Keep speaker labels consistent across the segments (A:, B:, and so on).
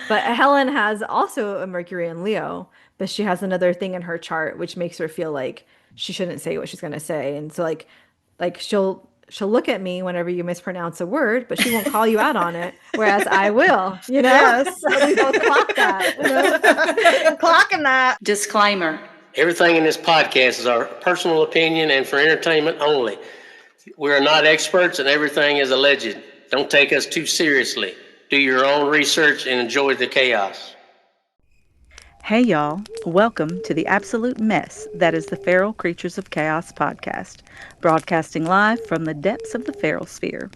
A: But Helen has also a Mercury in Leo, but she has another thing in her chart which makes her feel like she shouldn't say what she's going to say. And so like she'll look at me whenever you mispronounce a word, but she won't call you out on it, whereas I will, you know?
B: Yes.
A: But we both clock that, you know?
B: Clocking that.
C: Disclaimer.
D: Everything in this podcast is our personal opinion and for entertainment only. We are not experts and everything is alleged. Don't take us too seriously. Do your own research and enjoy the chaos.
E: Hey y'all, welcome to the absolute mess that is the Feral Creatures of Chaos podcast, broadcasting live from the depths of the feral sphere,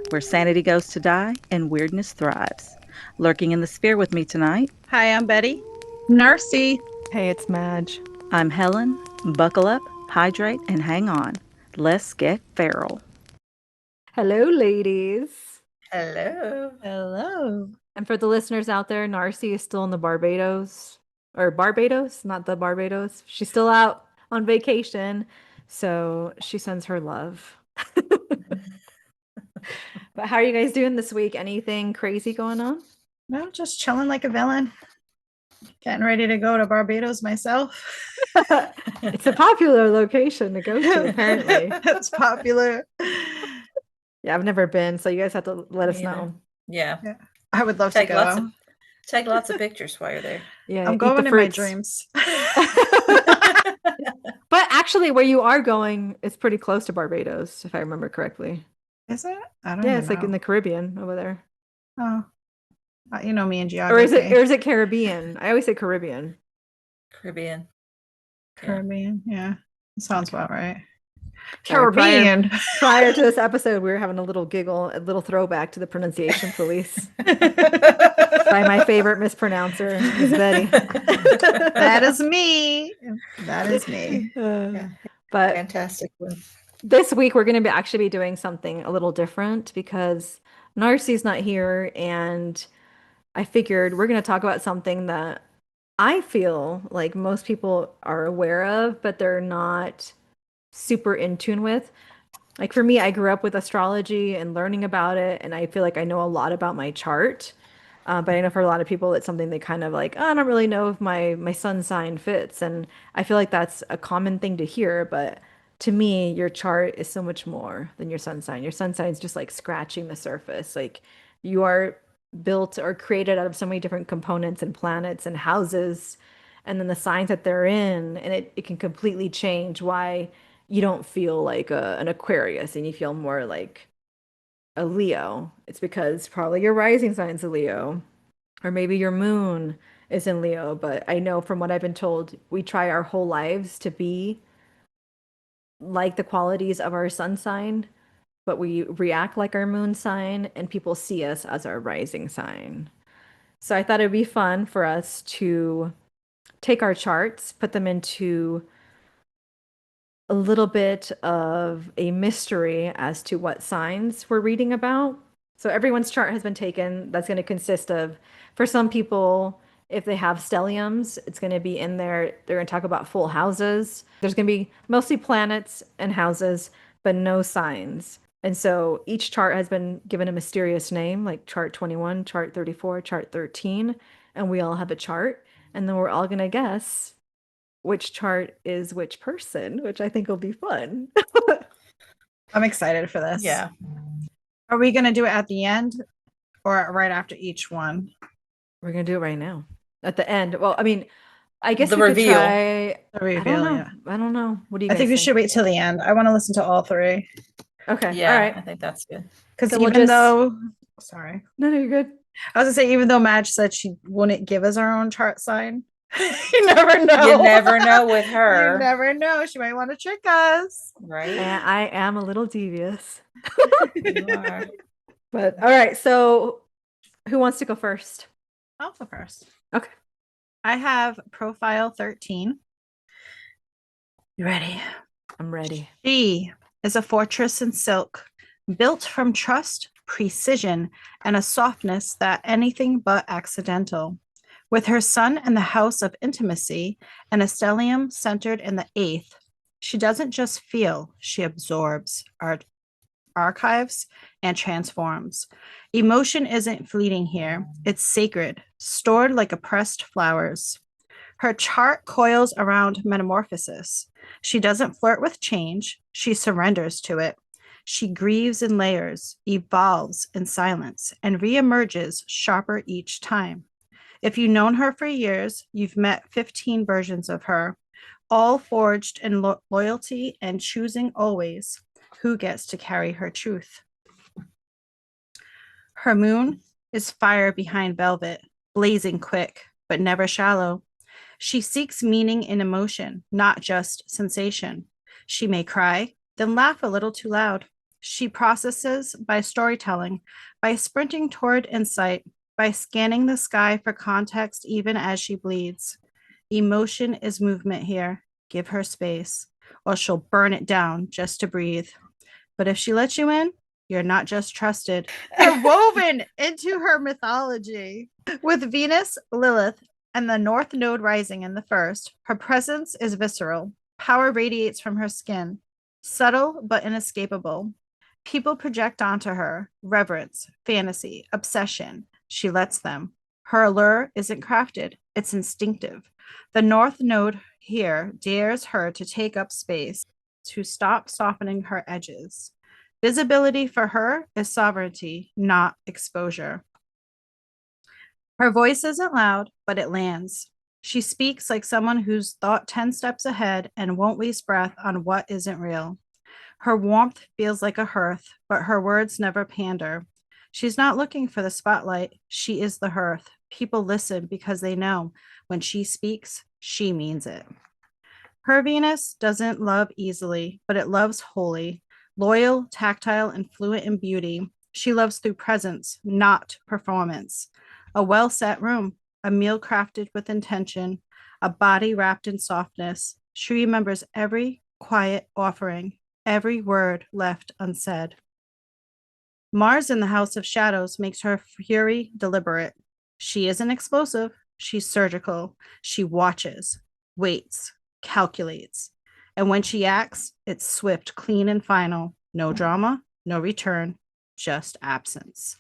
E: where sanity goes to die and weirdness thrives. Lurking in the sphere with me tonight,
B: Hi, I'm Betty.
F: Narcy.
G: Hey, it's Madge.
E: I'm Helen. Buckle up, hydrate, and hang on. Let's get feral.
A: Hello, ladies.
C: Hello.
B: Hello.
A: And for the listeners out there, Narcy is still in the Barbados. Or Barbados, not the Barbados. She's still out on vacation, so she sends her love. But how are you guys doing this week? Anything crazy going on?
B: No, just chilling like a villain. Getting ready to go to Barbados myself.
A: It's a popular location to go to, apparently.
B: It's popular.
A: Yeah, I've never been, so you guys have to let us know.
C: Yeah.
B: I would love to go.
C: Take lots of pictures while you're there.
A: Yeah,
B: I'm
A: eat
B: going
A: the
B: in my
A: fruits.
B: dreams.
A: But actually, where you are going is pretty close to Barbados, if I remember correctly.
B: Is it? I don't
A: Yeah,
B: know.
A: it's like in the Caribbean over there.
B: Oh, you know me and
A: Or
B: geography.
A: is it Caribbean? I always say Caribbean.
C: Caribbean.
B: Caribbean? Yeah, sounds about right.
A: Sorry,
B: Caribbean.
A: Prior to this episode, we were having a little giggle, a little throwback to the pronunciation police by my favorite mispronouncer, Miss Betty.
B: That is me. That is me.
A: But
C: Fantastic one.
A: this week we're going to actually be doing something a little different because Narcy's not here, and I figured we're going to talk about something that I feel like most people are aware of, but they're not super in tune with. Like for me, I grew up with astrology and learning about it, and I feel like I know a lot about my chart. But I know for a lot of people, it's something they kind of like, oh, I don't really know if my sun sign fits. And I feel like that's a common thing to hear. But to me, your chart is so much more than your sun sign. Your sun sign is just like scratching the surface. Like you are built or created out of so many different components and planets and houses, and then the signs that they're in. And it can completely change why you don't feel like an Aquarius and you feel more like a Leo. It's because probably your rising sign's a Leo, or maybe your moon is in Leo. But I know from what I've been told, we try our whole lives to be like the qualities of our sun sign, but we react like our moon sign, and people see us as our rising sign. So I thought it'd be fun for us to take our charts, put them into a little bit of a mystery as to what signs we're reading about. So everyone's chart has been taken. That's going to consist of, for some people, if they have stelliums, it's going to be in there. They're going to talk about full houses. There's going to be mostly planets and houses, but no signs. And so each chart has been given a mysterious name, like chart 21, chart 34, chart 13, and we all have a chart. And then we're all going to guess which chart is which person, which I think will be fun.
B: I'm excited for this.
C: Yeah.
B: Are we going to do it at the end or right after each one?
A: We're going to do it right now at the end. Well, I mean, I guess
C: The
A: we
C: reveal.
A: could try.
B: The reveal,
A: I don't know. What do you
B: I
A: guys
B: think we should wait till the end. I want to listen to all three.
A: Okay.
C: Yeah.
A: All right.
C: I think that's good.
B: Because
A: So we'll
B: even
A: just-
B: though, sorry,
A: No, you're good.
B: I was gonna say, even though Madge said she wouldn't give us our own chart sign, you never know.
C: You never know with
B: You
C: her.
B: never know. She might want to trick us.
C: Right?
A: And I am a little devious.
C: You are.
A: But all right. So who wants to go first?
B: I'll go first.
A: Okay.
B: I have profile 13. You ready?
A: I'm ready.
B: She is a fortress in silk, built from trust, precision, and a softness that anything but accidental. With her sun in the house of intimacy and a stellium centered in the eighth, she doesn't just feel, she absorbs. archives and transforms. Emotion isn't fleeting here, it's sacred, stored like oppressed flowers. Her chart coils around metamorphosis. She doesn't flirt with change, she surrenders to it. She grieves in layers, evolves in silence, and reemerges sharper each time. If you've known her for years, you've met 15 versions of her, all forged in loyalty and choosing always who gets to carry her truth. Her moon is fire behind velvet, blazing quick, but never shallow. She seeks meaning in emotion, not just sensation. She may cry, then laugh a little too loud. She processes by storytelling, by sprinting toward insight, by scanning the sky for context even as she bleeds. Emotion is movement here. Give her space, or she'll burn it down just to breathe. But if she lets you in, you're not just trusted, you're woven into her mythology. With Venus, Lilith, and the North Node rising in the first, her presence is visceral. Power radiates from her skin, subtle but inescapable. People project onto her reverence, fantasy, obsession. She lets them. Her allure isn't crafted, it's instinctive. The North Node here dares her to take up space, to stop softening her edges. Visibility for her is sovereignty, not exposure. Her voice isn't loud, but it lands. She speaks like someone who's thought 10 steps ahead and won't waste breath on what isn't real. Her warmth feels like a hearth, but her words never pander. She's not looking for the spotlight. She is the hearth. People listen because they know when she speaks, she means it. Her Venus doesn't love easily, but it loves wholly, loyal, tactile, and fluent in beauty. She loves through presence, not performance. A well set room, a meal crafted with intention, a body wrapped in softness. She remembers every quiet offering, every word left unsaid. Mars in the House of Shadows makes her fury deliberate. She isn't explosive, she's surgical. She watches, waits, calculates. And when she acts, it's swift, clean, and final. No drama, no return, just absence.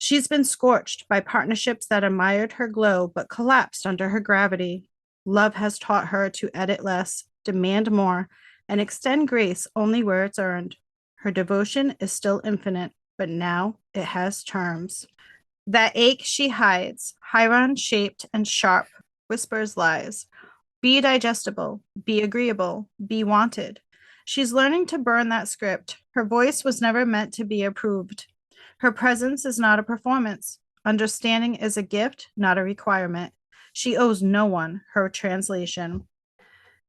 B: She's been scorched by partnerships that admired her glow but collapsed under her gravity. Love has taught her to edit less, demand more, and extend grace only where it's earned. Her devotion is still infinite, but now it has terms. That ache she hides, Chiron shaped and sharp, whispers lies. Be digestible, be agreeable, be wanted. She's learning to burn that script. Her voice was never meant to be approved. Her presence is not a performance. Understanding is a gift, not a requirement. She owes no one her translation.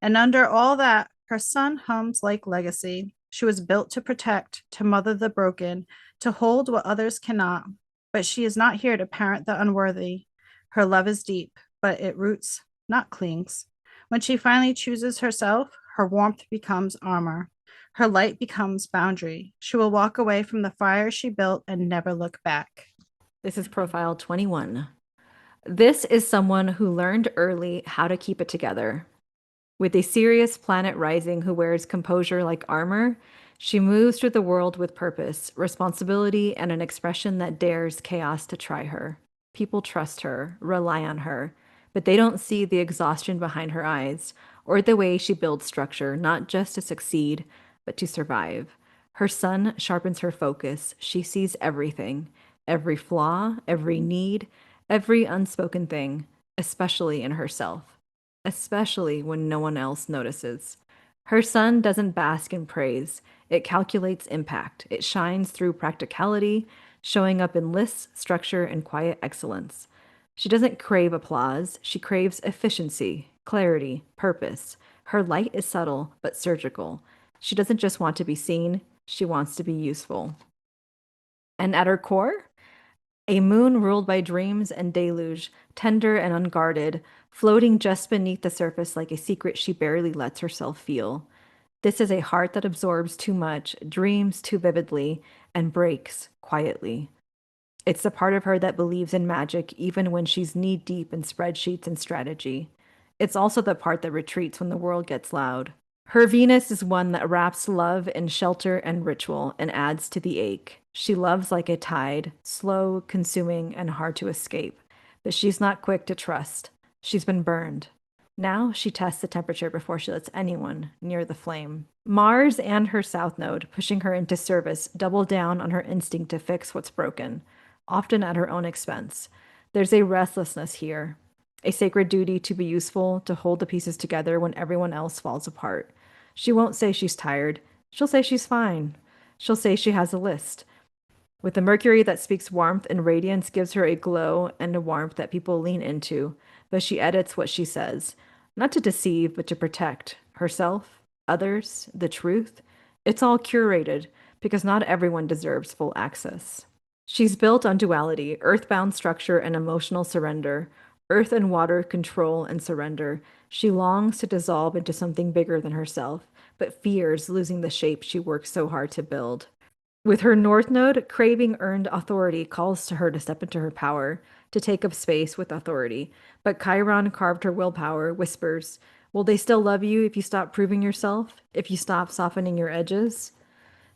B: And under all that, her son hums like legacy. She was built to protect, to mother the broken, to hold what others cannot. But she is not here to parent the unworthy. Her love is deep, but it roots, not clings. When she finally chooses herself, her warmth becomes armor. Her light becomes boundary. She will walk away from the fire she built and never look back.
A: This is profile 21. This is someone who learned early how to keep it together. With a serious planet rising who wears composure like armor, she moves through the world with purpose, responsibility, and an expression that dares chaos to try her. People trust her, rely on her, but they don't see the exhaustion behind her eyes or the way she builds structure, not just to succeed, but to survive. Her sun sharpens her focus. She sees everything, every flaw, every need, every unspoken thing, especially in herself, especially when no one else notices. Her sun doesn't bask in praise. It calculates impact. It shines through practicality, showing up in lists, structure, and quiet excellence. She doesn't crave applause. She craves efficiency, clarity, purpose. Her light is subtle but surgical. She doesn't just want to be seen, she wants to be useful. And at her core, a moon ruled by dreams and deluge, tender and unguarded, floating just beneath the surface like a secret she barely lets herself feel. This is a heart that absorbs too much, dreams too vividly, and breaks quietly. It's the part of her that believes in magic even when she's knee-deep in spreadsheets and strategy. It's also the part that retreats when the world gets loud. Her Venus is one that wraps love in shelter and ritual and adds to the ache. She loves like a tide, slow, consuming, and hard to escape. But she's not quick to trust. She's been burned. Now she tests the temperature before she lets anyone near the flame. Mars and her south node, pushing her into service, double down on her instinct to fix what's broken, often at her own expense. There's a restlessness here, a sacred duty to be useful, to hold the pieces together when everyone else falls apart. She won't say she's tired. She'll say she's fine. She'll say she has a list. With the Mercury that speaks warmth and radiance gives her a glow and a warmth that people lean into, but she edits what she says, not to deceive, but to protect herself, others, the truth. It's all curated because not everyone deserves full access. She's built on duality, earthbound structure and emotional surrender, earth and water control and surrender. She longs to dissolve into something bigger than herself, but fears losing the shape she worked so hard to build. With her North Node, craving earned authority calls to her to step into her power, to take up space with authority. But Chiron carved her willpower, whispers, will they still love you if you stop proving yourself? If you stop softening your edges?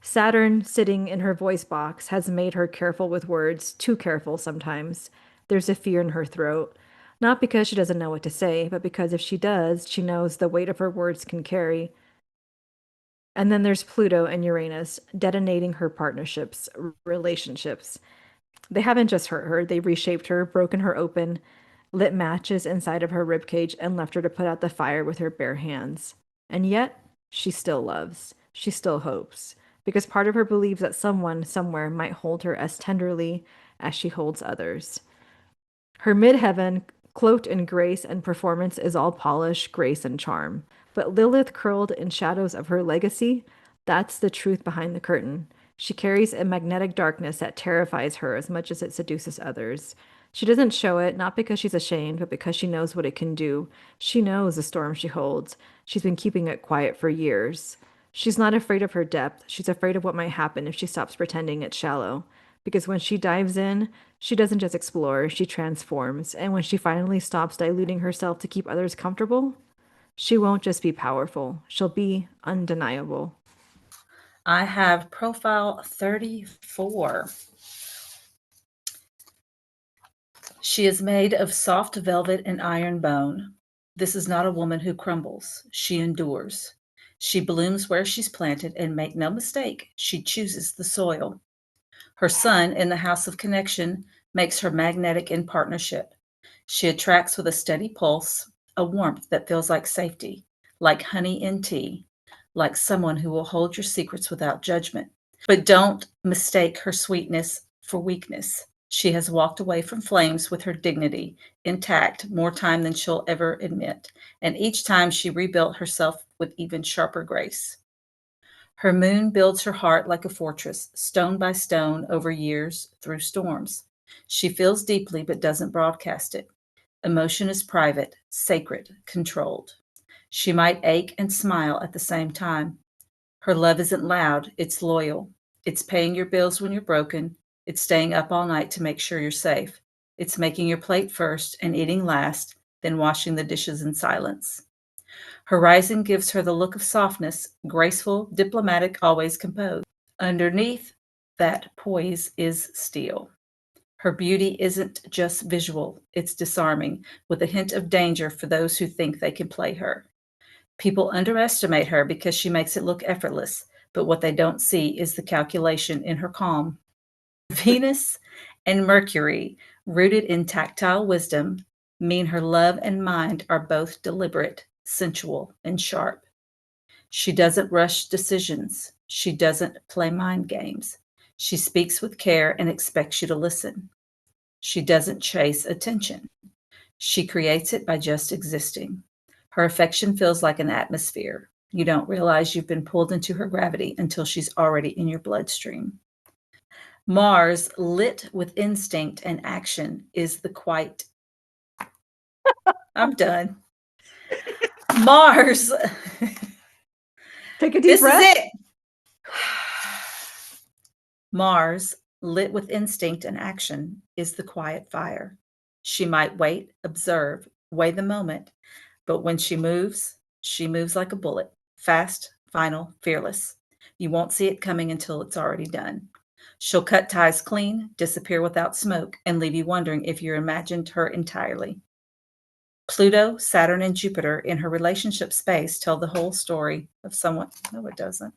A: Saturn, sitting in her voice box, has made her careful with words, too careful sometimes. There's a fear in her throat. Not because she doesn't know what to say, but because if she does, she knows the weight of her words can carry. And then there's Pluto and Uranus detonating her partnerships, relationships. They haven't just hurt her, they've reshaped her, broken her open, lit matches inside of her ribcage, and left her to put out the fire with her bare hands. And yet, she still loves. She still hopes. Because part of her believes that someone, somewhere, might hold her as tenderly as she holds others. Her midheaven, cloaked in grace and performance, is all polish, grace, and charm. But Lilith, curled in shadows of her legacy, that's the truth behind the curtain. She carries a magnetic darkness that terrifies her as much as it seduces others. She doesn't show it, not because she's ashamed, but because she knows what it can do. She knows the storm she holds. She's been keeping it quiet for years. She's not afraid of her depth. She's afraid of what might happen if she stops pretending it's shallow. Because when she dives in, she doesn't just explore, she transforms. And when she finally stops diluting herself to keep others comfortable, she won't just be powerful, she'll be undeniable.
C: I have profile 34. She is made of soft velvet and iron bone. This is not a woman who crumbles. She endures. She blooms where she's planted, and make no mistake, she chooses the soil. Her sun in the house of connection makes her magnetic in partnership. She attracts with a steady pulse, a warmth that feels like safety, like honey in tea, like someone who will hold your secrets without judgment. But don't mistake her sweetness for weakness. She has walked away from flames with her dignity intact more time than she'll ever admit, and each time she rebuilt herself with even sharper grace. Her moon builds her heart like a fortress, stone by stone, over years, through storms. She feels deeply but doesn't broadcast it. Emotion is private, sacred, controlled. She might ache and smile at the same time. Her love isn't loud, it's loyal. It's paying your bills when you're broken. It's staying up all night to make sure you're safe. It's making your plate first and eating last, then washing the dishes in silence. Her rising gives her the look of softness, graceful, diplomatic, always composed. Underneath that poise is steel. Her beauty isn't just visual, it's disarming, with a hint of danger for those who think they can play her. People underestimate her because she makes it look effortless, but what they don't see is the calculation in her calm. Venus and Mercury, rooted in tactile wisdom, mean her love and mind are both deliberate, sensual, and sharp. She doesn't rush decisions. She doesn't play mind games. She speaks with care and expects you to listen. She doesn't chase attention. She creates it by just existing. Her affection feels like an atmosphere. You don't realize you've been pulled into her gravity until she's already in your bloodstream. Mars, lit with instinct and action, is the quiet. I'm done. Mars.
A: Take a deep
C: This
A: breath.
C: is it. Mars, lit with instinct and action, is the quiet fire. She might wait, observe, weigh the moment, but when she moves like a bullet, fast, final, fearless. You won't see it coming until it's already done. She'll cut ties clean, disappear without smoke, and leave you wondering if you imagined her entirely. Pluto, Saturn, and Jupiter in her relationship space tell the whole story of someone. No, it doesn't.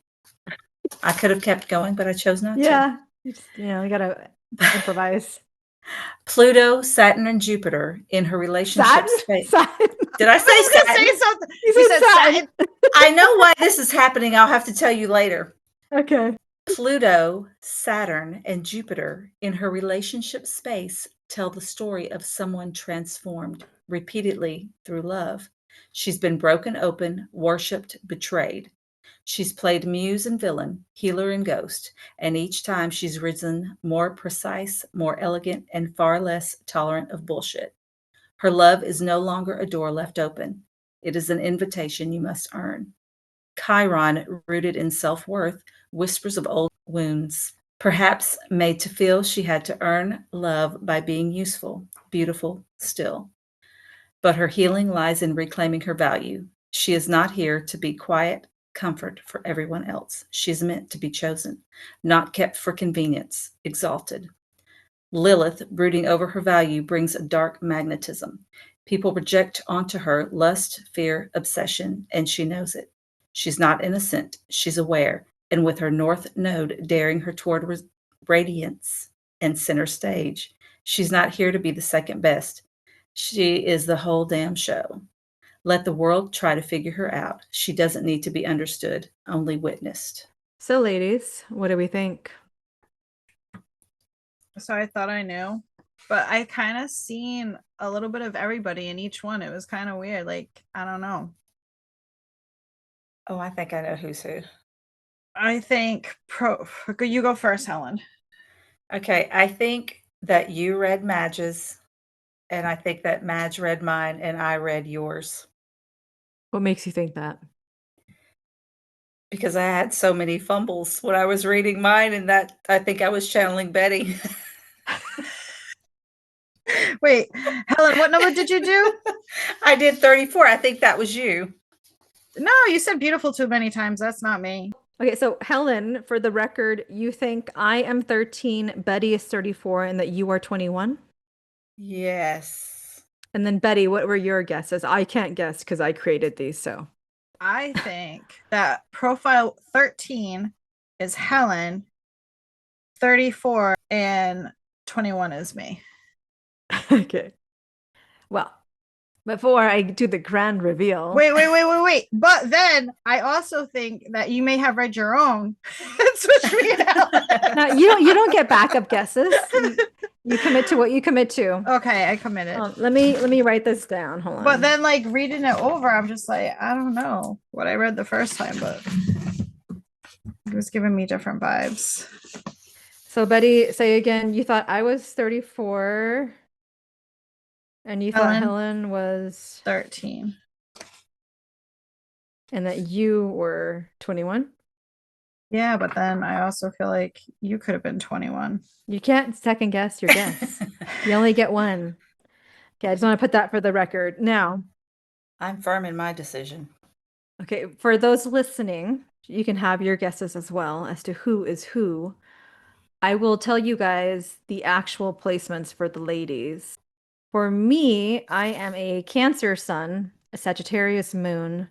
C: I could have kept going, but I chose not to.
A: Yeah. You gotta improvise.
C: Pluto, Saturn, and Jupiter in her relationship
A: Satin?
C: space.
A: Satin.
C: Did I say
B: I was gonna
C: Saturn?
B: say something.
A: You
B: You
A: said
B: said
A: satin.
B: satin.
C: I know why this is happening. I'll have to tell you later.
A: Okay.
C: Pluto, Saturn, and Jupiter in her relationship space tell the story of someone transformed repeatedly through love. She's been broken open, worshipped, betrayed. She's played muse and villain, healer and ghost, and each time she's risen more precise, more elegant, and far less tolerant of bullshit. Her love is no longer a door left open. It is an invitation you must earn. Chiron, rooted in self-worth, whispers of old wounds, perhaps made to feel she had to earn love by being useful, beautiful still. But her healing lies in reclaiming her value. She is not here to be quiet comfort for everyone else. She is meant to be chosen, not kept for convenience, exalted. Lilith, brooding over her value, brings a dark magnetism. People project onto her lust, fear, obsession, and she knows it. She's not innocent. She's aware. And with her north node daring her toward radiance and center stage, she's not here to be the second best. She is the whole damn show. Let the world try to figure her out. She doesn't need to be understood, only witnessed.
A: So, ladies, what do we think?
B: So I thought I knew, but I kind of seen a little bit of everybody in each one. It was kind of weird. Like, I don't know.
C: Oh, I think I know who's who.
B: I think you go first, Helen.
C: Okay, I think that you read Madge's, and I think that Madge read mine, and I read yours.
A: What makes you think that?
C: Because I had so many fumbles when I was reading mine, and that I think I was channeling Betty.
B: Wait, Helen, what number did you do?
C: I did 34. I think that was you.
B: No, you said beautiful too many times. That's not me.
A: Okay, so Helen, for the record, you think I am 13, Betty is 34, and that you are 21?
C: Yes.
A: And then Betty, what were your guesses? I can't guess because I created these, so.
B: I think that profile 13 is Helen, 34, and 21 is me.
A: Okay. Well, before I do the grand reveal.
B: Wait. But then I also think that you may have read your own and switched me and Helen.
A: No, you don't get backup guesses. You commit to what you commit to.
B: Okay, I committed.
A: Let me write this down. Hold on.
B: But then, like, reading it over, I'm just like, I don't know what I read the first time, but it was giving me different vibes.
A: So Betty, say again, you thought I was 34 and you thought Helen was
B: 13.
A: And that you were 21?
B: Yeah, but then I also feel like you could have been 21.
A: You can't second guess your guess. You only get one. Okay, I just want to put that for the record. Now,
C: I'm firm in my decision.
A: okay, for those listening, you can have your guesses as well as to who is who. I will tell you guys the actual placements for the ladies. For me, I am a Cancer sun, a Sagittarius moon,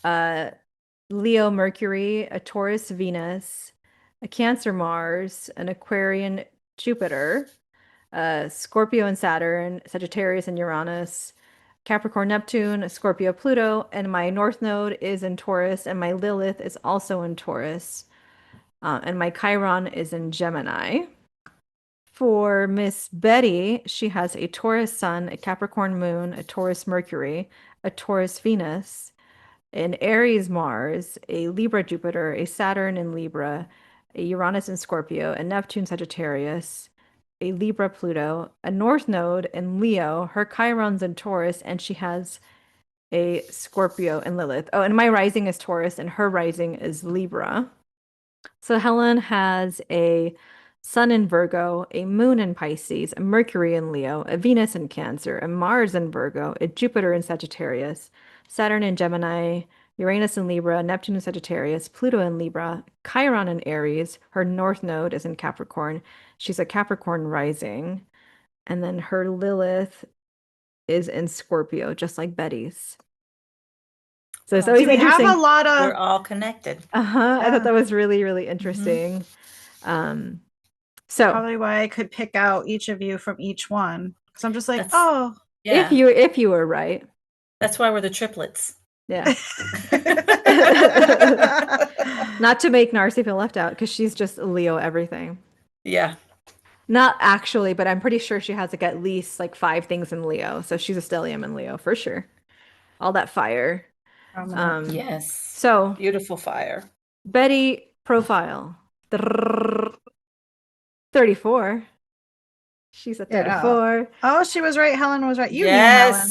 A: Leo Mercury, a Taurus Venus, a Cancer Mars, an Aquarian Jupiter, Scorpio and Saturn, Sagittarius and Uranus, Capricorn Neptune, Scorpio Pluto, and my North Node is in Taurus, and my Lilith is also in Taurus, and my Chiron is in Gemini. For Miss Betty, she has a Taurus Sun, a Capricorn Moon, a Taurus Mercury, a Taurus Venus, an Aries Mars, a Libra Jupiter, a Saturn in Libra, a Uranus in Scorpio, a Neptune Sagittarius, a Libra Pluto, a North Node in Leo, her Chiron's in Taurus, and she has a Scorpio and Lilith. Oh, and my rising is Taurus, and her rising is Libra. So Helen has a Sun in Virgo, a Moon in Pisces, a Mercury in Leo, a Venus in Cancer, a Mars in Virgo, a Jupiter in Sagittarius, Saturn in Gemini, Uranus in Libra, Neptune in Sagittarius, Pluto in Libra, Chiron in Aries. Her north node is in Capricorn. She's a Capricorn rising. And then her Lilith is in Scorpio, just like Betty's. So it's
C: Well,
A: always
B: Do we have
A: interesting.
B: a lot
C: we're
B: of
C: all connected.
A: Uh-huh. I thought
B: Yeah.
A: that was really, really interesting. So
B: probably why I could pick out each of you from each one. Because I'm just like,
C: That's-
B: oh.
C: Yeah,
A: if you were right,
C: that's why we're the triplets.
A: yeah. Not to make Narcy feel left out, because she's just Leo everything.
C: Yeah.
A: Not actually, but I'm pretty sure she has like at least like 5 things in Leo. So she's a stellium in Leo for sure. All that fire.
C: Yes.
A: So
C: Beautiful fire.
A: Betty profile. 34. She's a
B: Yeah.
A: 34.
B: Oh, she was right. Helen was right. You knew Helen.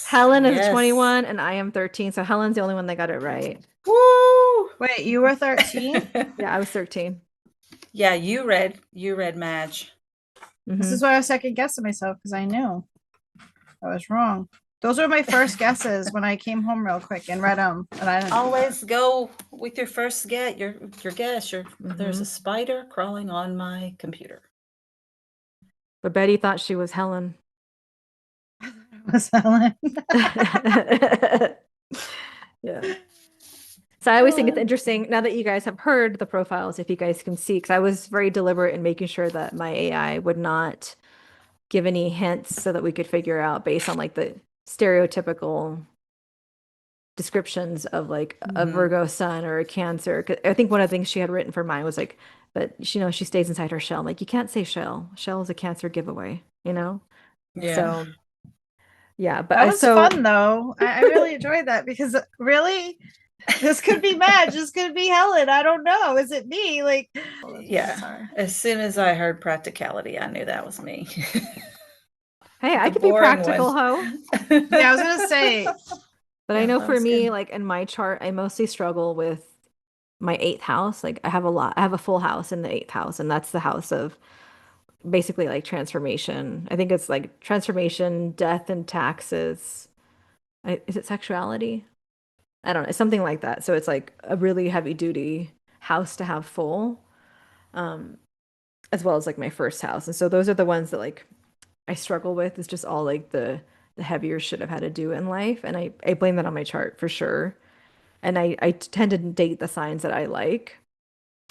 A: Helen is
C: Yes.
A: 21 and I am 13. So Helen's the only one that got it right.
C: Woo!
B: Wait, you were 13?
A: Yeah, I was 13.
C: Yeah, you read Madge.
B: This
A: Mhm.
B: is why I was second guessing myself because I knew I was wrong. Those were my first guesses when I came home real quick and read them. And I didn't.
C: Always go with your first guess. Your guess. There's a
A: Mhm.
C: spider crawling on my computer.
A: But Betty thought she was Helen.
B: It was Helen.
A: Yeah. So I always think it's interesting now that you guys have heard the profiles, if you guys can see, because I was very deliberate in making sure that my AI would not give any hints so that we could figure out based on like the stereotypical descriptions of like a
C: Mhm.
A: Virgo sun or a Cancer. 'Cause I think one of the things she had written for mine was like, but she stays inside her shell. I'm like, you can't say shell. Shell is a Cancer giveaway, you know?
C: Yeah.
A: So yeah, but
B: That was
A: so
B: fun though. I really enjoyed that because really, this could be Madge. This could be Helen. I don't know. Is it me? Like,
C: Yeah.
B: Sorry.
C: As soon as I heard practicality, I knew that was me.
A: hey, I
C: The
A: could be
C: boring
A: practical, ho.
B: Yeah, I was gonna say.
A: But I
C: Yeah,
A: know
C: that
A: for
C: was
A: me,
C: good.
A: like in my chart, I mostly struggle with my eighth house. Like I have a full house in the eighth house, and that's the house of basically like transformation. I think it's like transformation, death, and taxes. Is it sexuality? I don't know. It's something like that. So it's like a really heavy duty house to have full, um, as well as like my first house. And so those are the ones that like I struggle with. It's just all like the heavier shit I've had to do in life. And I blame that on my chart for sure. And I tend to date the signs that I like.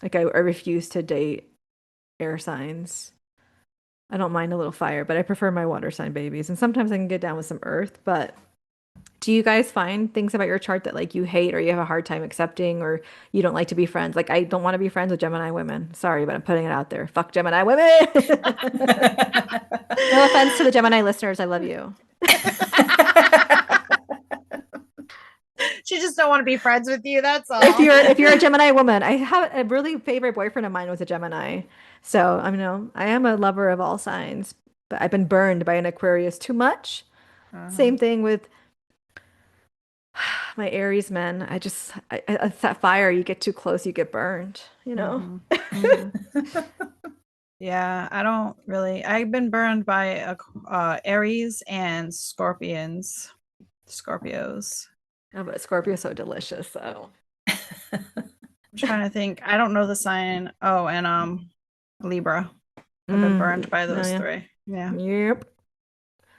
A: Like I refuse to date air signs. I don't mind a little fire, but I prefer my water sign babies. And sometimes I can get down with some earth. But do you guys find things about your chart that like you hate or you have a hard time accepting or you don't like to be friends? Like I don't want to be friends with Gemini women. Sorry, but I'm putting it out there. Fuck Gemini women. No offense to the Gemini listeners. I love you.
B: She just don't want to be friends with you. That's all.
A: If you're a Gemini woman, I have a really favorite boyfriend of mine was a Gemini. So I am a lover of all signs, but I've been burned by an Aquarius too much. Same thing with my Aries men. It's that fire. You get too close, you get burned.
B: Yeah, I don't really. I've been burned by Aries and Scorpios.
A: Oh, but Scorpio's so delicious. So
B: I'm trying to think. I don't know the sign. Oh, and Libra. I've been burned by those
A: yeah.
B: three. Yeah.
A: Yep.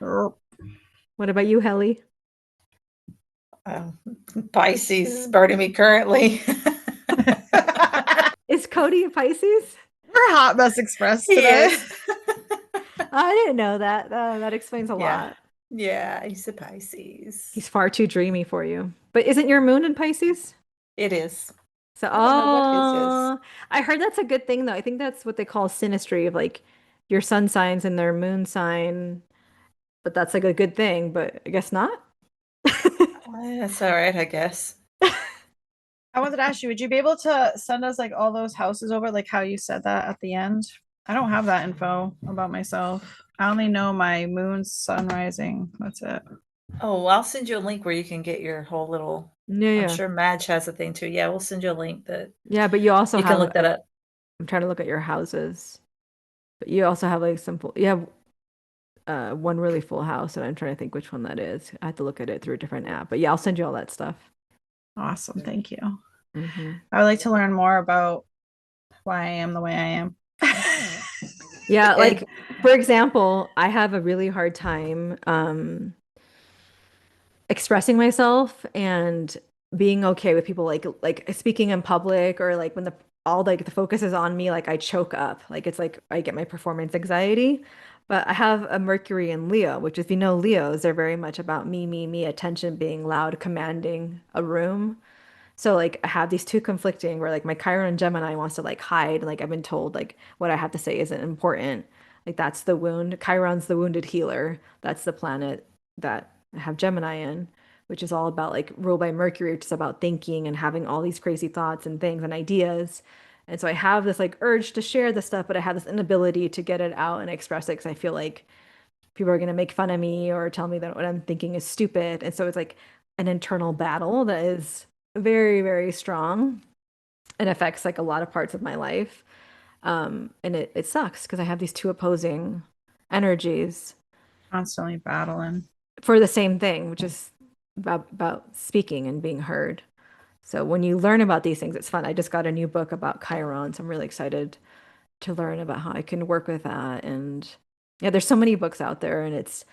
B: Erp.
A: What about you, Helly?
C: Pisces is burning me currently.
A: Is Cody a Pisces?
B: We're Hot Mess Express
C: He
B: today.
C: is.
A: I didn't know that. That explains a
C: Yeah.
A: lot.
C: Yeah, he's a Pisces.
A: He's far too dreamy for you. But isn't your moon in Pisces?
C: It is.
A: So,
C: I don't know what his is.
A: I heard that's a good thing though. I think that's what they call synastry of like your sun signs and their moon sign. But that's like a good thing, but I guess not.
C: That's all right, I guess.
B: I wanted to ask you, would you be able to send us like all those houses over, like how you said that at the end? I don't have that info about myself. I only know my moon, sun rising. That's it.
C: Oh, I'll send you a link where you can get your whole little.
A: Yeah.
C: I'm sure Madge has a thing too. Yeah, we'll send you a link that
A: Yeah, but you also
C: you
A: have
C: can look that up.
A: I'm trying to look at your houses. But you also have like you have one really full house, and I'm trying to think which one that is. I have to look at it through a different app. But yeah, I'll send you all that stuff.
B: Awesome. Thank you.
A: Hmm.
B: I would like to learn more about why I am the way I am.
A: Yeah,
C: And
A: like for example, I have a really hard time expressing myself and being okay with people like speaking in public or like when the all like the focus is on me, like I choke up. Like it's like I get my performance anxiety. But I have a Mercury in Leo, which if you know Leos, they're very much about me, attention, being loud, commanding a room. So like I have these two conflicting where like my Chiron Gemini wants to like hide. Like I've been told like what I have to say isn't important. Like that's the wound. Chiron's the wounded healer. That's the planet that I have Gemini in, which is all about like ruled by Mercury, which is about thinking and having all these crazy thoughts and things and ideas. And so I have this like urge to share this stuff, but I have this inability to get it out and express it because I feel like people are going to make fun of me or tell me that what I'm thinking is stupid. And so it's like an internal battle that is very, very strong and affects like a lot of parts of my life. And it sucks because I have these two opposing energies
B: Constantly battling.
A: for the same thing, which is about speaking and being heard. So when you learn about these things, it's fun. I just got a new book about Chiron, so I'm really excited to learn about how I can work with that. And yeah, there's so many books out there, and it's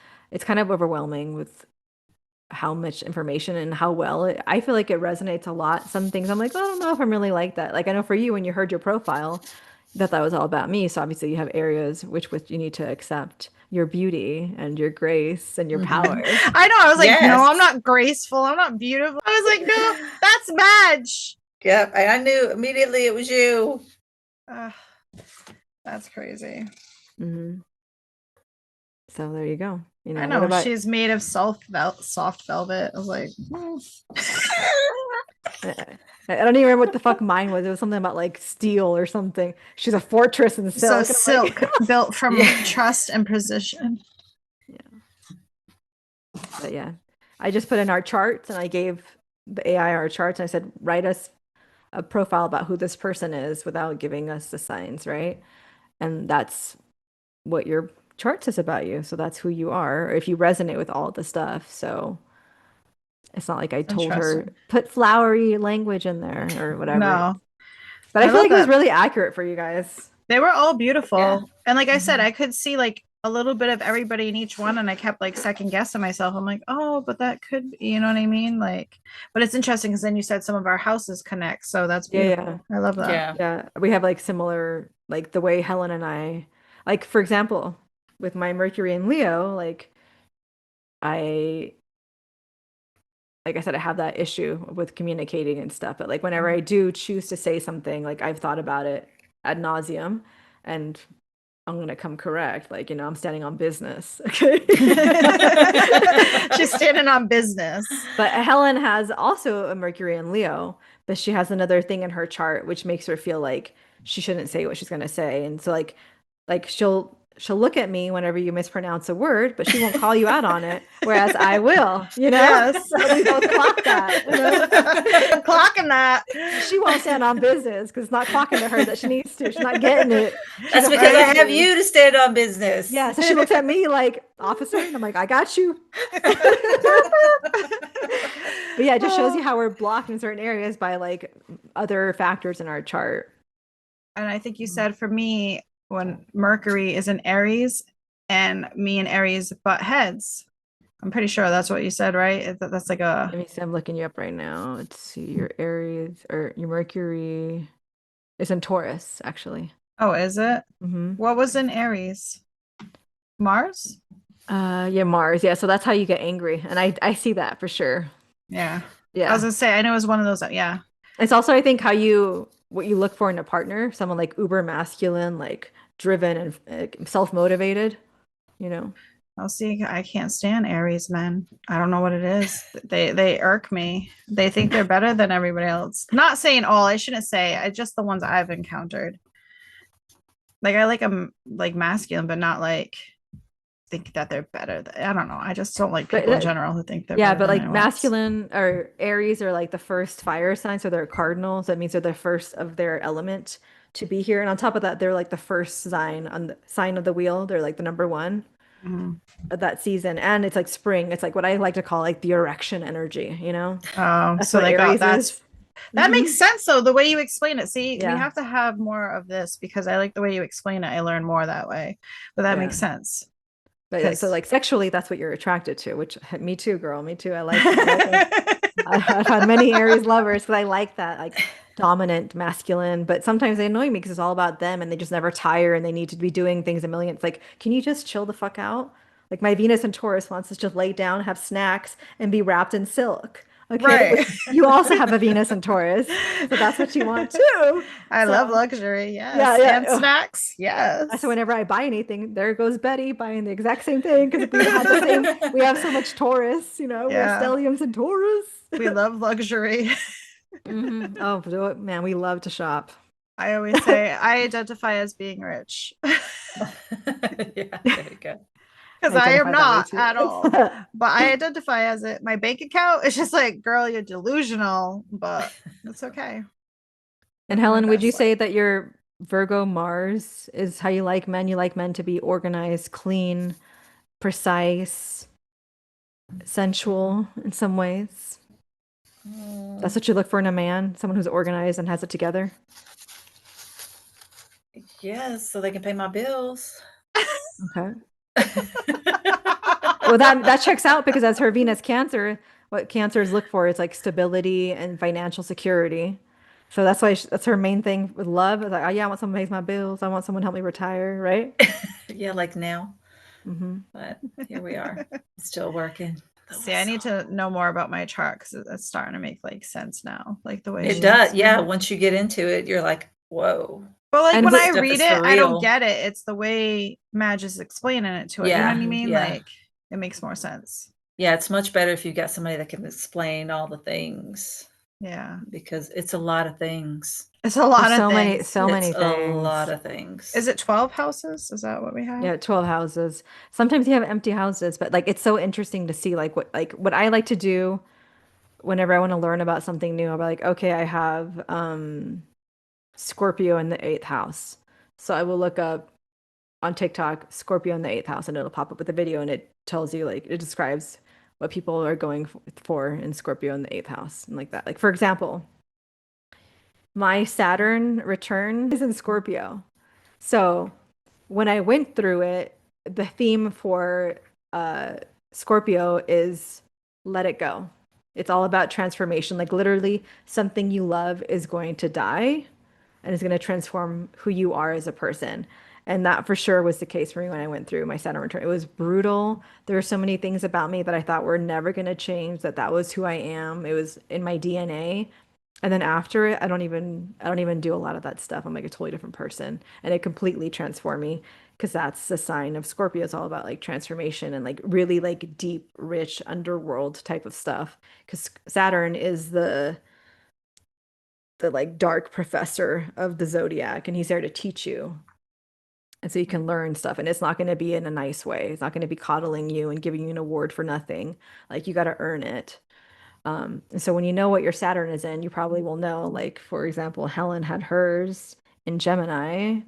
A: kind of overwhelming with how much information and how well I feel like it resonates a lot. Some things I'm like, "Oh, I don't know if I'm really like that." Like I know for you, when you heard your profile, that was all about me. So obviously you have areas which you need to accept your beauty and your grace and your power.
B: I know. I was like, no,
C: Yes.
B: I'm not graceful. I'm not beautiful. I was like, no, that's Madge.
C: Yep, I knew immediately it was you.
B: Ugh, that's crazy.
A: Hmm. So there you go. You know,
B: I
A: what
B: know
A: about
B: she's made of soft velvet. I was like,
A: I don't even remember what the fuck mine was. It was something about like steel or something. She's a fortress in
B: so
A: silk. And I'm like,
B: silk built from
C: Yeah.
B: trust and precision.
A: but yeah, I just put in our charts and I gave the AI our charts and I said, write us a profile about who this person is without giving us the signs, right? And that's what your chart says about you. So that's who you are, or if you resonate with all the stuff. So it's not like I told her
B: Interesting.
A: put flowery language in there or whatever.
B: No,
A: But I
B: I
A: feel
B: love
A: like it was
B: that.
A: really accurate for you guys.
B: They were all beautiful.
C: Yeah.
B: And like I said,
A: Mhm.
B: I could see like a little bit of everybody in each one. And I kept like second guessing myself. I'm like, oh, but that could be, you know what I mean? Like, but it's interesting because then you said some of our houses connect. So that's
A: Yeah,
B: beautiful.
A: yeah.
B: I love that.
C: Yeah.
A: Yeah, we have like similar, like the way Helen and I, like for example, with my Mercury and Leo, I, like I said, I have that issue with communicating and stuff. But like whenever I do choose to say something, like I've thought about it ad nauseum, and I'm gonna come correct. Like, I'm standing on business. Okay.
B: She's standing on business.
A: But Helen has also a Mercury in Leo, but she has another thing in her chart which makes her feel like she shouldn't say what she's gonna say. And so like she'll look at me whenever you mispronounce a word, but she won't call you out on it. Whereas I will,
B: Yes.
A: But we both clock that,
B: Clocking that.
A: She won't stand on business because it's not clocking to her that she needs to. She's not getting it. She's
C: That's because I
A: afraid
C: have
A: to.
C: you to stand on business.
A: Yeah, so she looks at me like, officer, and I'm like, I got you. But yeah, it just shows you how we're blocked in certain areas by like other factors in our chart.
B: And I think you said for me, when Mercury is in Aries and me and Aries butt heads, I'm pretty sure that's what you said, right? That's like a,
A: Let me see, I'm looking you up right now. Let's see, your Aries or your Mercury is in Taurus, actually.
B: oh, is it?
A: Hmm.
B: What was in Aries? Mars?
A: Yeah, Mars. Yeah, so that's how you get angry. And I see that for sure.
B: Yeah. I
A: Yeah.
B: was gonna say, I know it was one of those. Yeah.
A: It's also, I think, what you look for in a partner, someone like uber masculine, like driven and self-motivated, you know.
B: I'll see. I can't stand Aries men. I don't know what it is. They irk me. They think they're better than everybody else. Not saying all. I shouldn't say. I just the ones I've encountered. Like I like them like masculine, but not like think that they're better. I don't know. I just don't like
A: But
B: people in general who think they're
A: yeah,
B: better
A: but
B: than
A: like
B: anyone else.
A: masculine or Aries are like the first fire sign, so they're cardinals. That means they're the first of their element to be here. And on top of that, they're like the first sign on the sign of the wheel. They're like the number one. that season. And it's like spring. It's like what I like to call like the erection energy, you know?
B: Oh,
A: That's
B: so
A: what
B: they got
A: Aries is.
B: that
A: Mhm.
B: makes sense though, the way you explain it. See, we
A: Yeah.
B: have to have more of this because I like the way you explain it. I learn more that way. But that
A: Yeah.
B: makes sense.
A: But yeah, so like sexually, that's what you're attracted to, which me too, girl. Me too. I like it. I've had many Aries lovers because I like that like dominant masculine, but sometimes they annoy me because it's all about them and they just never tire and they need to be doing things a million. It's like, can you just chill the fuck out? Like my Venus and Taurus wants us to just lay down, have snacks, and be wrapped in silk. Okay,
B: Right.
A: which you also have a Venus and Taurus, so that's what you want too.
B: I
A: So
B: love luxury, yes.
A: yeah.
B: And
A: Ugh.
B: snacks, yes.
A: So whenever I buy anything, there goes Betty buying the exact same thing because we had the same. We have so much Taurus, you know. We have
B: Yeah.
A: stelliums and Taurus.
B: We love luxury.
A: Oh man, we love to shop.
B: I always say I identify as being rich
C: Yeah, there you go.
B: because I am
A: identify that way
B: not
A: too.
B: at all. But I identify as it. My bank account is just like, girl, you're delusional, but it's okay.
A: And
B: Living my
A: Helen, would you
B: best
A: say
B: life.
A: that your Virgo Mars is how you like men? You like men to be organized, clean, precise, sensual in some ways. That's what you look for in a man, someone who's organized and has it together.
C: Yes, so they can pay my bills.
A: Okay. Well, that checks out because as her Venus Cancer, what Cancers look for is like stability and financial security. So that's why that's her main thing with love. It's like, oh yeah, I want someone who pays my bills. I want someone to help me retire, right?
C: Yeah, like now.
A: Hmm.
C: But here we are, still working.
B: See, I need to know more about my chart because it's starting to make like sense now, like the way
C: It
B: she
C: does. Yeah,
B: explained it.
C: once you get into it, you're like, whoa.
B: But like
A: And
B: when
A: what
B: I
C: stuff
B: read
C: is
B: it,
C: for
B: I don't
C: real.
B: get it. It's the way Madge is explaining it to it. You know
C: Yeah,
B: what I mean?
C: yeah.
B: Like it makes more sense.
C: Yeah, it's much better if you got somebody that can explain all the things
B: Yeah.
C: because it's a lot of things.
B: It's a lot
A: there's
B: of
A: so many,
B: things.
A: so many
C: It's a lot
A: things.
C: of things.
B: Is it 12 houses? Is that what we have?
A: Yeah, 12 houses. Sometimes you have empty houses, but like it's so interesting to see like what I like to do whenever I want to learn about something new. I'll be like, okay, I have Scorpio in the eighth house. So I will look up on TikTok Scorpio in the eighth house and it'll pop up with a video and it tells you like it describes what people are going for in Scorpio in the eighth house and like that. Like for example, my Saturn return is in Scorpio. So when I went through it, the theme for uh, Scorpio is let it go. It's all about transformation. Like literally, something you love is going to die and is going to transform who you are as a person. And that for sure was the case for me when I went through my Saturn return. It was brutal. There were so many things about me that I thought were never going to change, that was who I am. It was in my DNA. And then after it, I don't even do a lot of that stuff. I'm like a totally different person. And it completely transformed me because that's the sign of Scorpio. It's all about like transformation and like really like deep, rich underworld type of stuff. Because Saturn is the like dark professor of the zodiac and he's there to teach you. And so you can learn stuff and it's not going to be in a nice way. It's not going to be coddling you and giving you an award for nothing. Like you got to earn it. And so when you know what your Saturn is in, you probably will know, like, for example, Helen had hers in Gemini.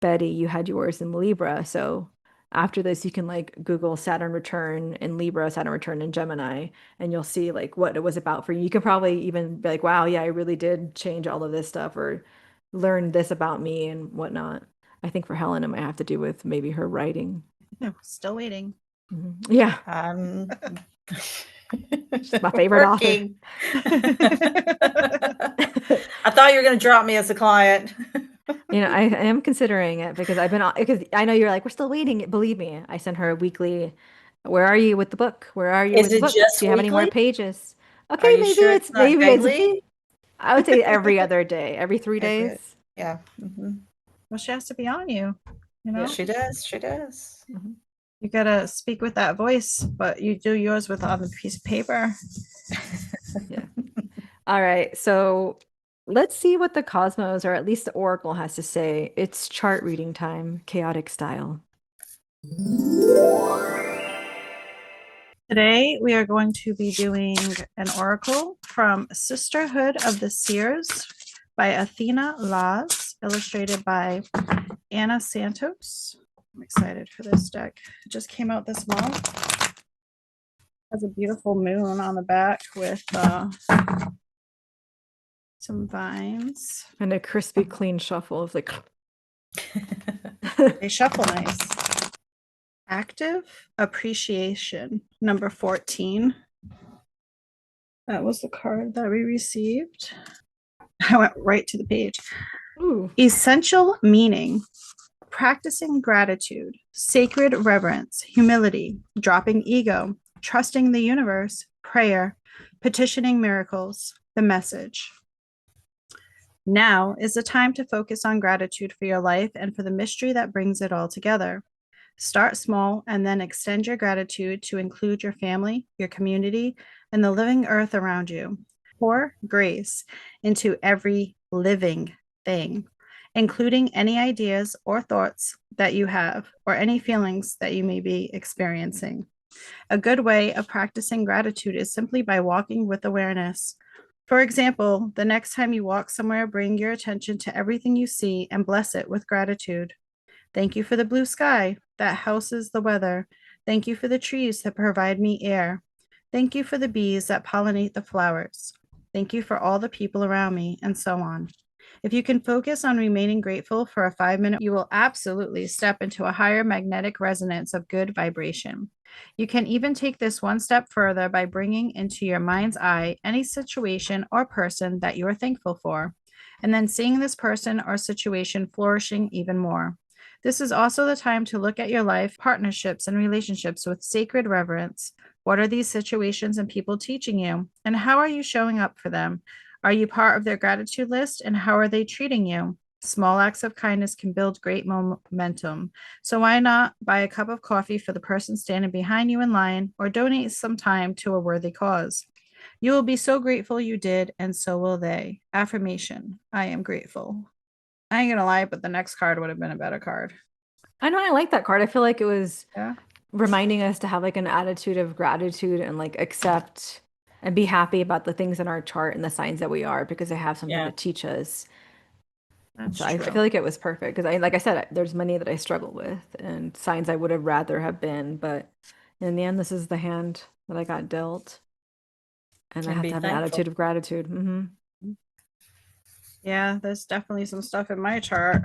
A: Betty, you had yours in Libra. So after this, you can like Google Saturn return in Libra, Saturn return in Gemini, and you'll see like what it was about for you. You can probably even be like, wow, yeah, I really did change all of this stuff or learn this about me and whatnot. I think for Helen, it might have to do with maybe her writing.
B: No, still waiting.
A: Yeah, she's my favorite author.
C: Working. I thought you were going to drop me as a client.
A: I am considering it because because I know you're like, we're still waiting. Believe me, I sent her a weekly, where are you with the book? Where are you
C: Is
A: with the
C: it
A: book?
C: just
A: Do you have any more
C: weekly?
A: pages?
C: Are
A: Okay,
C: you sure it's not daily?
A: I would say every other day, every 3 days.
C: Yeah. Mhm.
B: Well, she has to be on you. You know,
C: Yeah, she does. She does.
A: Mhm.
B: you gotta speak with that voice, but you do yours with on the piece of paper.
A: Yeah. All right. So let's see what the cosmos, or at least the oracle, has to say. It's chart reading time, chaotic style.
B: Today, we are going to be doing an oracle from Sisterhood of the Seers by Athena Laws, illustrated by Anna Santos. I'm excited for this deck. It just came out this month. Has a beautiful moon on the back with some vines.
A: And a crispy, clean shuffle of like.
B: They shuffle nice. Active appreciation, number 14. That was the card that we received. I went right to the page.
A: Ooh.
B: Essential meaning. Practicing gratitude, sacred reverence, humility, dropping ego, trusting the universe, prayer, petitioning miracles, the message. Now is the time to focus on gratitude for your life and for the mystery that brings it all together. Start small and then extend your gratitude to include your family, your community, and the living earth around you. Pour grace into every living thing, including any ideas or thoughts that you have or any feelings that you may be experiencing. A good way of practicing gratitude is simply by walking with awareness. For example, the next time you walk somewhere, bring your attention to everything you see and bless it with gratitude. Thank you for the blue sky that houses the weather. Thank you for the trees that provide me air. Thank you for the bees that pollinate the flowers. Thank you for all the people around me, and so on. If you can focus on remaining grateful for a 5-minute, you will absolutely step into a higher magnetic resonance of good vibration. You can even take this one step further by bringing into your mind's eye any situation or person that you are thankful for, and then seeing this person or situation flourishing even more. This is also the time to look at your life, partnerships, and relationships with sacred reverence. What are these situations and people teaching you? And how are you showing up for them? Are you part of their gratitude list? And how are they treating you? Small acts of kindness can build great momentum. So why not buy a cup of coffee for the person standing behind you in line or donate some time to a worthy cause? You will be so grateful you did, and so will they. Affirmation: I am grateful. I ain't gonna lie, but the next card would have been a better card.
A: I know I like that card. I feel like it was
B: Yeah.
A: reminding us to have like an attitude of gratitude and like accept and be happy about the things in our chart and the signs that we are because they have something
C: Yeah.
A: to teach us.
B: That's
A: So I
B: true.
A: feel like it was perfect because like I said, there's many that I struggle with and signs I would have rather have been, but in the end, this is the hand that I got dealt, and I
C: And
A: have
C: be
A: to have an
C: thankful.
A: attitude of gratitude.
B: Yeah, there's definitely some stuff in my chart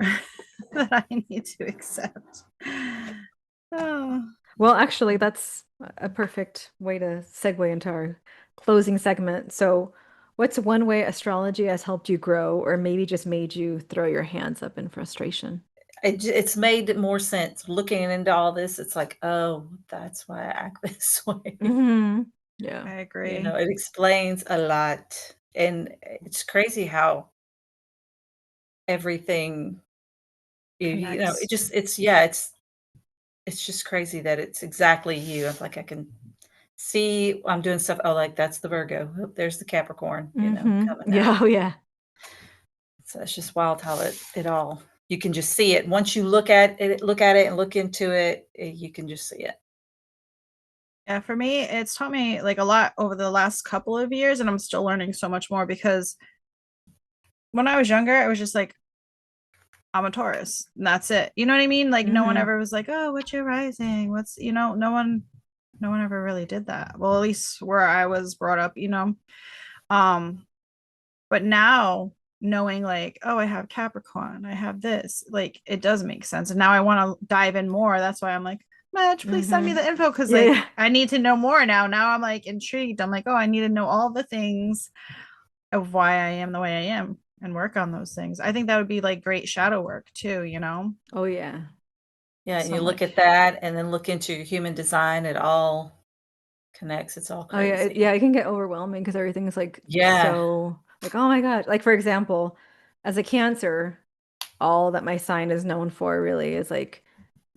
B: that I need to accept. Oh,
A: Well, actually, that's a perfect way to segue into our closing segment. So, what's one way astrology has helped you grow, or maybe just made you throw your hands up in frustration?
C: It's made more sense looking into all this. It's like, oh, that's why I act this way.
A: Yeah.
B: I
C: You
B: agree.
C: know, it explains a lot. And it's crazy how everything, you know,
B: Connects.
C: it's just crazy that it's exactly you. It's like I can see I'm doing stuff. Oh, like that's the Virgo. Oh, there's the Capricorn, coming
A: Yeah.
C: out.
A: Oh, yeah.
C: So it's just wild how it all you can just see it. Once you look at it and look into it, you can just see it.
B: Yeah, for me, it's taught me like a lot over the last couple of years, and I'm still learning so much more because when I was younger, it was just like, I'm a Taurus, and that's it. You know what I mean? Like no one ever was like, "Oh, what's your rising? What's," no one ever really did that. Well, at least where I was brought up, Um, but now knowing like, oh, I have Capricorn, I have this, like it does make sense. And now I want to dive in more. That's why I'm like, Madge, please send me the info because
A: Yeah,
B: like
A: yeah.
B: I need to know more now. Now I'm like intrigued. I'm like, oh, I need to know all the things of why I am the way I am and work on those things. I think that would be like great shadow work too,
A: Oh, yeah.
C: Yeah, and
B: So
C: you
B: I'm
C: look
B: like,
C: at that and then look into human design, it all connects. It's all
A: Oh, yeah.
C: crazy.
A: It can get overwhelming because everything is like
C: Yeah.
A: so like, oh my God. Like, for example, as a Cancer, all that my sign is known for really is like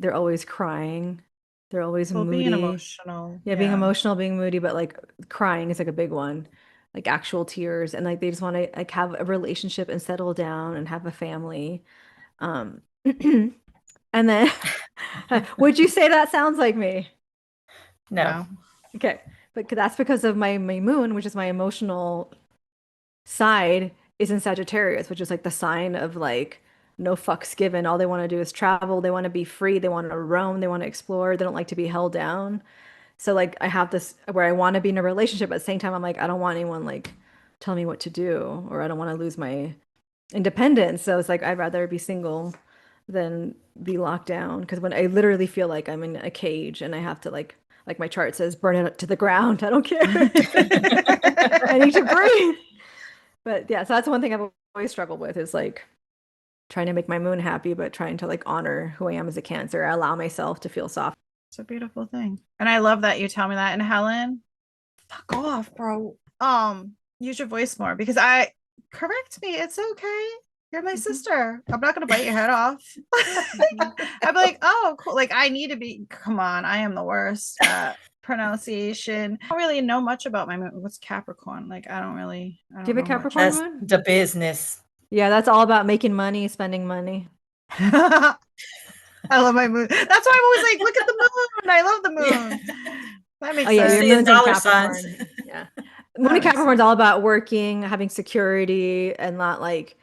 A: they're always crying, they're always
B: well, being
A: moody.
B: emotional.
A: Yeah, being emotional, being moody, but like crying is like a big one, like actual tears, and like they just want to like have a relationship and settle down and have a family. Um, and then would you say that sounds like me?
C: No.
B: No.
A: Okay, but that's because of my moon, which is my emotional side, is in Sagittarius, which is like the sign of like no fucks given. All they want to do is travel. They want to be free. They want to roam. They want to explore. They don't like to be held down. So like I have this where I want to be in a relationship, but at the same time, I'm like, I don't want anyone like telling me what to do, or I don't want to lose my independence. So it's like I'd rather be single than be locked down. Because when I literally feel like I'm in a cage and I have to like my chart says, burn it to the ground. I don't care. I need to breathe. But yeah, so that's one thing I've always struggled with is like trying to make my moon happy, but trying to like honor who I am as a Cancer. I allow myself to feel soft.
B: It's a beautiful thing. And I love that you tell me that. And Helen, fuck off, bro. Use your voice more because correct me. It's okay. You're my sister. I'm not gonna bite your head off. I'm like, oh, cool. Like I need to be. Come on, I am the worst at pronunciation. I don't really know much about my moon. What's Capricorn? Like I don't
A: Do you have a
B: know much.
A: Capricorn
C: That's
A: moon?
C: the business.
A: Yeah, that's all about making money, spending money.
B: I love my moon. That's why I'm always like, look at the moon. I love the moon. That makes
A: Oh yeah,
B: sense.
A: your
C: Seeing
A: moon's in
C: dollar
A: Capricorn.
C: signs.
A: Yeah. Moon in
B: That makes
A: Capricorn's all about working, having security, and not like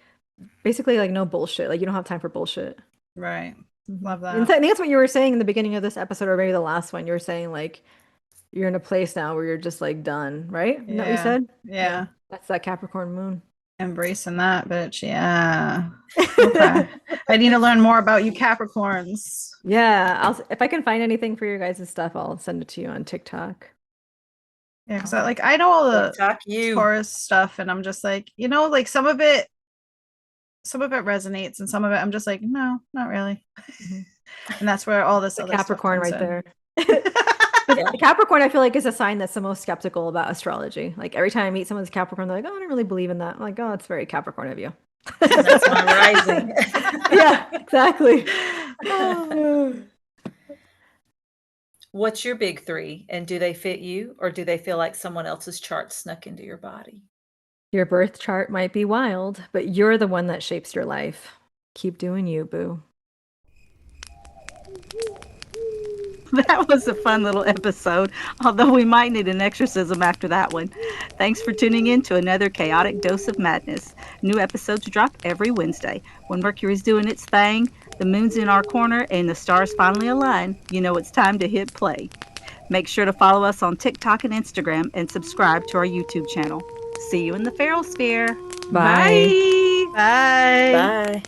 A: basically like no bullshit. Like you don't have time for bullshit.
B: Right. Love
A: And
B: that.
A: I think that's what you were saying in the beginning of this episode, or maybe the last one. You were saying like you're in a place now where you're just like done, right? Isn't that what you
B: Yeah.
A: said?
B: Yeah.
A: That's that Capricorn moon.
B: Embracing that, bitch. Yeah. Okay. I need to learn more about you Capricorns.
A: Yeah, if I can find anything for your guys' stuff, I'll send it to you on TikTok.
B: Yeah, because I know all the
C: Talk you.
B: Taurus stuff, and I'm just like, like some of it resonates, and some of it I'm just like, no, not really.
A: Mhm.
B: And that's where all this
A: The
B: other
A: Capricorn
B: stuff
A: right
B: comes
A: there.
B: in.
A: The Capricorn, I feel like, is a sign that's the most skeptical about astrology. Like every time I meet someone who's Capricorn, they're like, "Oh, I don't really believe in that." I'm like, "Oh, it's very Capricorn of you."
C: That's my rising.
A: Yeah, exactly.
C: What's your big three? And do they fit you or do they feel like someone else's chart snuck into your body?
A: Your birth chart might be wild, but you're the one that shapes your life. Keep doing you, boo.
E: That was a fun little episode, although we might need an exorcism after that one. Thanks for tuning in to another chaotic dose of madness. New episodes drop every Wednesday. When Mercury's doing its thing, the moon's in our corner, and the stars finally align, you know it's time to hit play. Make sure to follow us on TikTok and Instagram and subscribe to our YouTube channel. See you in the Feral Sphere.
A: Bye.
B: Bye.
C: Bye.